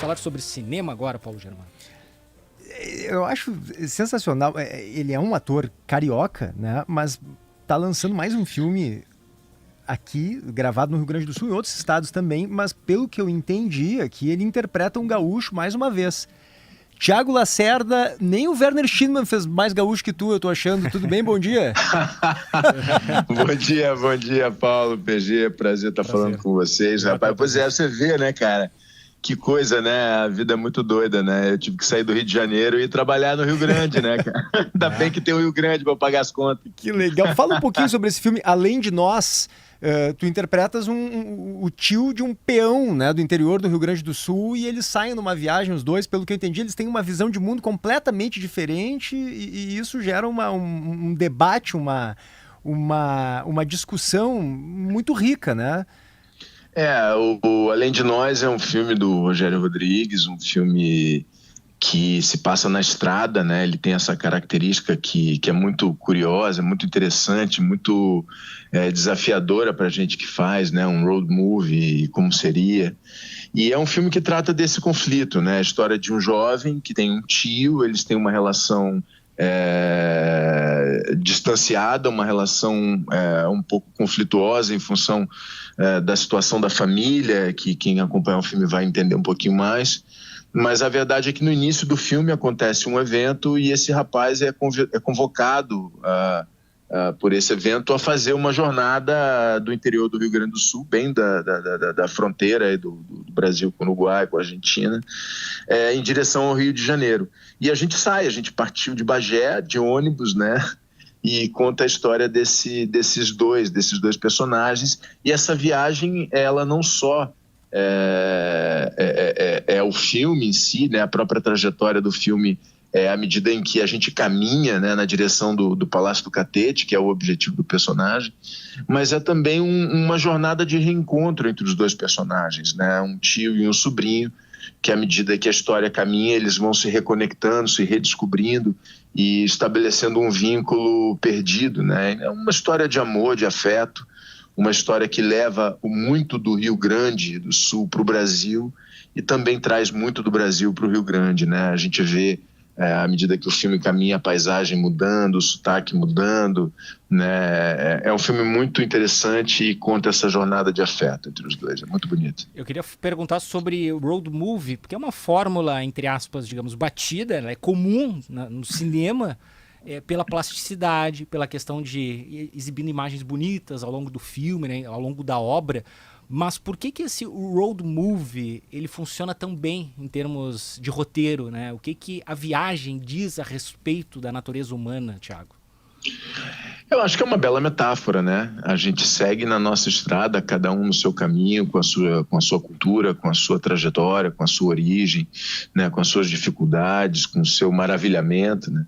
falar sobre cinema agora, Paulo Germano. Eu acho sensacional. Ele é um ator carioca, né? Mas tá lançando mais um filme aqui, gravado no Rio Grande do Sul e em outros estados também, mas pelo que eu entendi aqui, ele interpreta um gaúcho mais uma vez. Thiago Lacerda, nem o Werner Schindler fez mais gaúcho que tu, eu tô achando. Tudo bem? Bom dia. Bom dia, Paulo, PG, prazer estar falando com vocês, rapaz. Pois é, você vê, né, cara, que coisa, né, a vida é muito doida, né, eu tive que sair do Rio de Janeiro e ir trabalhar no Rio Grande, né, cara. Ainda bem que tem o Rio Grande para pagar as contas. Que legal. Fala um pouquinho sobre esse filme, Além de Nós. Tu interpretas o tio de um peão, né, do interior do Rio Grande do Sul, e eles saem numa viagem, os dois, pelo que eu entendi, eles têm uma visão de mundo completamente diferente, e isso gera um debate, uma discussão muito rica, né? O Além de Nós é um filme do Rogério Rodrigues, um filme que se passa na estrada, né? Ele tem essa característica que é muito curiosa, muito interessante, muito desafiadora para a gente que faz, né? Um road movie, como seria. E é um filme que trata desse conflito, né? A história de um jovem que tem um tio, eles têm uma relação distanciada, uma relação um pouco conflituosa em função da situação da família, que quem acompanha o filme vai entender um pouquinho mais. Mas a verdade é que no início do filme acontece um evento e esse rapaz é convocado por esse evento a fazer uma jornada do interior do Rio Grande do Sul, bem da fronteira aí do Brasil com o Uruguai, com a Argentina, em direção ao Rio de Janeiro. E a gente partiu de Bagé, de ônibus, né? E conta a história desses dois personagens. E essa viagem, ela não só é o filme em si, né? A própria trajetória do filme à medida em que a gente caminha, né, na direção do Palácio do Catete, que é o objetivo do personagem, mas é também uma jornada de reencontro entre os dois personagens, né? Um tio e um sobrinho, que à medida que a história caminha, eles vão se reconectando, se redescobrindo e estabelecendo um vínculo perdido, né? É uma história de amor, de afeto, uma história que leva muito do Rio Grande do Sul para o Brasil e também traz muito do Brasil para o Rio Grande, né? A gente vê, à medida que o filme caminha, a paisagem mudando, o sotaque mudando, né? É um filme muito interessante e conta essa jornada de afeto entre os dois, é muito bonito. Eu queria perguntar sobre o road movie, porque é uma fórmula, entre aspas, digamos, batida, ela é comum no cinema, pela plasticidade, pela questão de exibindo imagens bonitas ao longo do filme, né, ao longo da obra. Mas por que esse road movie ele funciona tão bem em termos de roteiro, né? O que a viagem diz a respeito da natureza humana, Thiago? Eu acho que é uma bela metáfora, né? A gente segue na nossa estrada, cada um no seu caminho, com a sua cultura, com a sua trajetória, com a sua origem, né? Com as suas dificuldades, com o seu maravilhamento, né?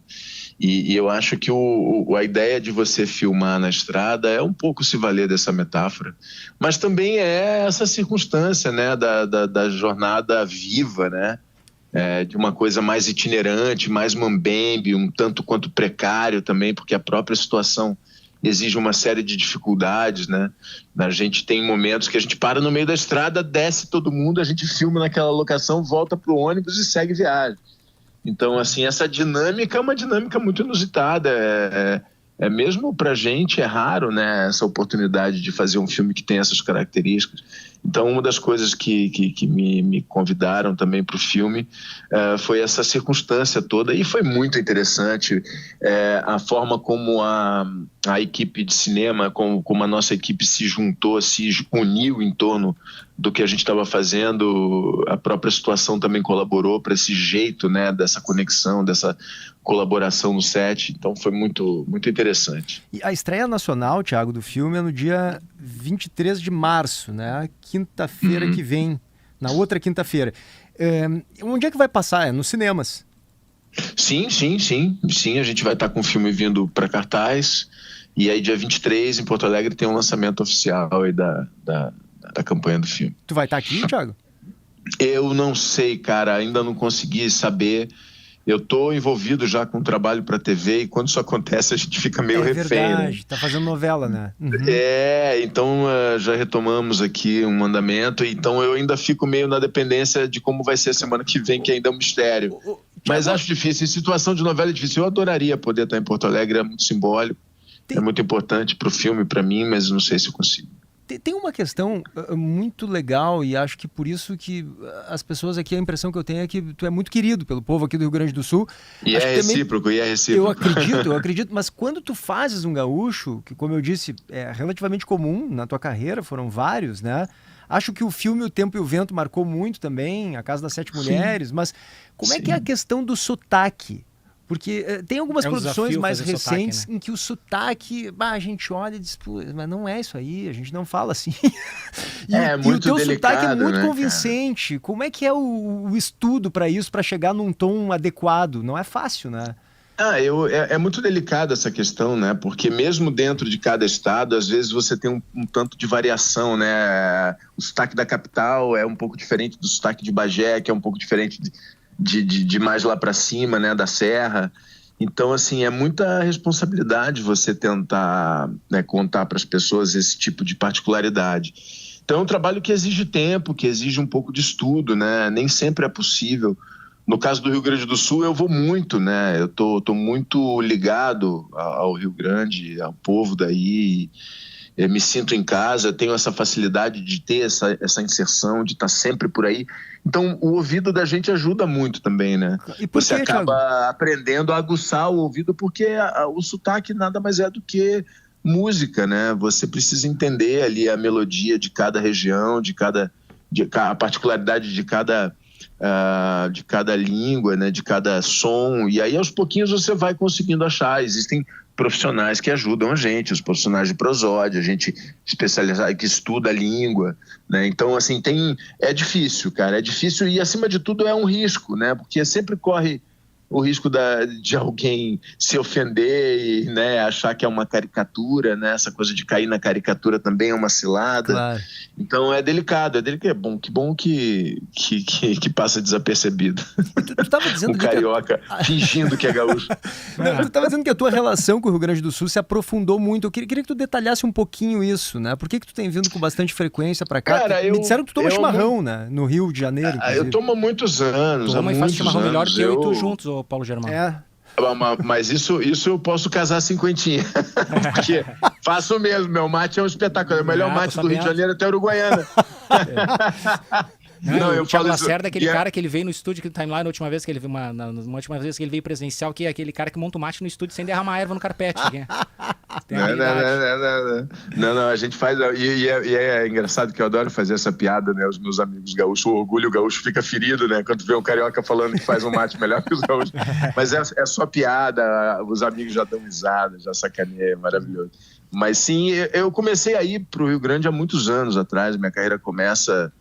E eu acho que a ideia de você filmar na estrada é um pouco se valer dessa metáfora, mas também é essa circunstância, né, da jornada viva, né, de uma coisa mais itinerante, mais mambembe, um tanto quanto precário também, porque a própria situação exige uma série de dificuldades, né? A gente tem momentos que a gente para no meio da estrada, desce todo mundo, a gente filma naquela locação, volta para o ônibus e segue viagem. Então, assim, essa dinâmica é uma dinâmica muito inusitada. Mesmo pra gente é raro, né, essa oportunidade de fazer um filme que tem essas características. Então, uma das coisas que me convidaram também para o filme foi essa circunstância toda, e foi muito interessante a forma como a equipe de cinema, como a nossa equipe se juntou, se uniu em torno do que a gente estava fazendo. A própria situação também colaborou para esse jeito, né, dessa conexão, dessa colaboração no set. Então foi muito, muito interessante. E a estreia nacional, Thiago, do filme é no dia 23 de março, né? Quinta-feira que vem, na outra quinta-feira. Onde é que vai passar? É nos cinemas? Sim, a gente vai estar com o filme vindo para cartaz, e aí dia 23 em Porto Alegre tem um lançamento oficial aí da campanha do filme. Tu vai estar aqui, Thiago? Eu não sei, cara, ainda não consegui saber. Eu tô envolvido já com trabalho para TV e quando isso acontece a gente fica meio refém, né? Verdade, tá fazendo novela, né? Uhum. Então já retomamos aqui um andamento, então eu ainda fico meio na dependência de como vai ser a semana que vem, que ainda é um mistério. Mas acho difícil, em situação de novela é difícil. Eu adoraria poder estar em Porto Alegre, é muito simbólico, é muito importante pro filme, para mim, mas não sei se eu consigo. Tem uma questão muito legal e acho que por isso que as pessoas aqui, a impressão que eu tenho é que tu é muito querido pelo povo aqui do Rio Grande do Sul. E é recíproco. Eu acredito, mas quando tu fazes um gaúcho, que como eu disse, é relativamente comum na tua carreira, foram vários, né? Acho que o filme O Tempo e o Vento marcou muito também, A Casa das Sete Mulheres, mas como é que é a questão do sotaque? Porque tem algumas produções mais recentes sotaque, né? Em que o sotaque, a gente olha e diz, pô, mas não é isso aí, a gente não fala assim. E o teu sotaque é muito convincente. Cara? Como é que é o estudo para isso, para chegar num tom adequado? Não é fácil, né? É muito delicada essa questão, né? Porque mesmo dentro de cada estado, às vezes você tem um tanto de variação, né? O sotaque da capital é um pouco diferente do sotaque de Bagé, que é um pouco diferente de mais lá para cima, né, da serra. Então, assim, é muita responsabilidade você tentar, né, contar para as pessoas esse tipo de particularidade. Então, é um trabalho que exige tempo, que exige um pouco de estudo, né? Nem sempre é possível. No caso do Rio Grande do Sul, eu vou muito, né? Eu tô muito ligado ao Rio Grande, ao povo daí. Eu me sinto em casa, tenho essa facilidade de ter essa inserção, de estar sempre por aí. Então, o ouvido da gente ajuda muito também, né? E por você acaba aprendendo a aguçar o ouvido, porque o sotaque nada mais é do que música, né? Você precisa entender ali a melodia de cada região, a particularidade de cada língua, né? De cada som. E aí, aos pouquinhos, você vai conseguindo achar. Existem profissionais que ajudam a gente, os profissionais de prosódia, a gente especializada que estuda a língua, né? Então, assim, é difícil, cara, é difícil e, acima de tudo, é um risco, né? Porque sempre corre o risco de alguém se ofender e, né, achar que é uma caricatura, né? Essa coisa de cair na caricatura também é uma cilada. Claro. Então é delicado, que bom que passa desapercebido. Tu tava dizendo carioca fingindo que é gaúcho. Tu estava dizendo que a tua relação com o Rio Grande do Sul se aprofundou muito. Eu queria que tu detalhasse um pouquinho isso, né? Por que tu tem vindo com bastante frequência para cá? Cara, me disseram que tu toma chimarrão, né? No Rio de Janeiro. Eu tomo há muitos anos. Tua mãe faz chimarrão melhor que eu e tu juntos, ô Paulo Germano. Mas isso eu posso casar cinquentinha. Porque faço mesmo. Meu mate é um espetáculo. É o melhor mate do Rio de Janeiro até Uruguaiana. Não, o Thiago Lacerda é aquele cara que ele veio no estúdio que Timeline na última vez que ele veio, uma última vez que ele veio presencial, que é aquele cara que monta o mate no estúdio sem derramar erva no carpete. Não, a gente faz. E é engraçado que eu adoro fazer essa piada, né? Os meus amigos gaúchos, o orgulho gaúcho fica ferido, né? Quando vê um carioca falando que faz um mate melhor que os gaúchos. Mas é só piada, os amigos já dão risada, já sacaneia, é maravilhoso. Mas sim, eu comecei a ir pro Rio Grande há muitos anos atrás, minha carreira começa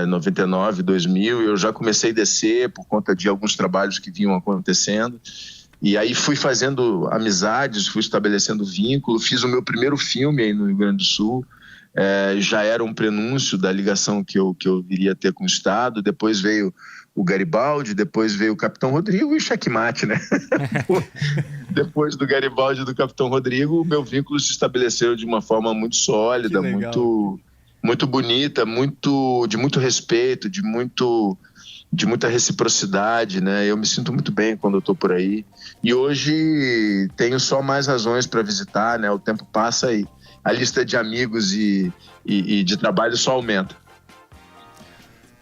99, 2000, eu já comecei a descer por conta de alguns trabalhos que vinham acontecendo, e aí fui fazendo amizades, fui estabelecendo vínculo, fiz o meu primeiro filme aí no Rio Grande do Sul, já era um prenúncio da ligação que eu viria a ter com o Estado, depois veio o Garibaldi, depois veio o Capitão Rodrigo e o Checkmate, né? Depois do Garibaldi e do Capitão Rodrigo, o meu vínculo se estabeleceu de uma forma muito sólida, muito bonita, de muito respeito, de muita reciprocidade, né? Eu me sinto muito bem quando eu estou por aí. E hoje tenho só mais razões para visitar, né? O tempo passa e a lista de amigos e de trabalho só aumenta.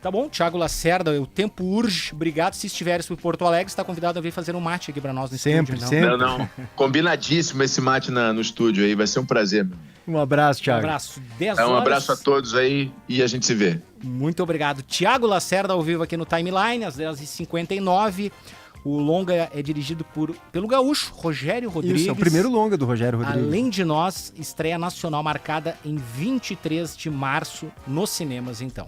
Tá bom, Thiago Lacerda, o tempo urge. Obrigado. Se estiveres por Porto Alegre, está convidado a vir fazer um mate aqui para nós no estúdio. Sempre. Não. Combinadíssimo esse mate no estúdio aí. Vai ser um prazer. Um abraço, Thiago. Um abraço. 10 horas. Um abraço a todos aí e a gente se vê. Muito obrigado. Thiago Lacerda ao vivo aqui no Timeline, às 10h59. O longa é dirigido pelo gaúcho Rogério Rodrigues. Isso, é o primeiro longa do Rogério Rodrigues. Além de Nós, estreia nacional marcada em 23 de março nos cinemas, então.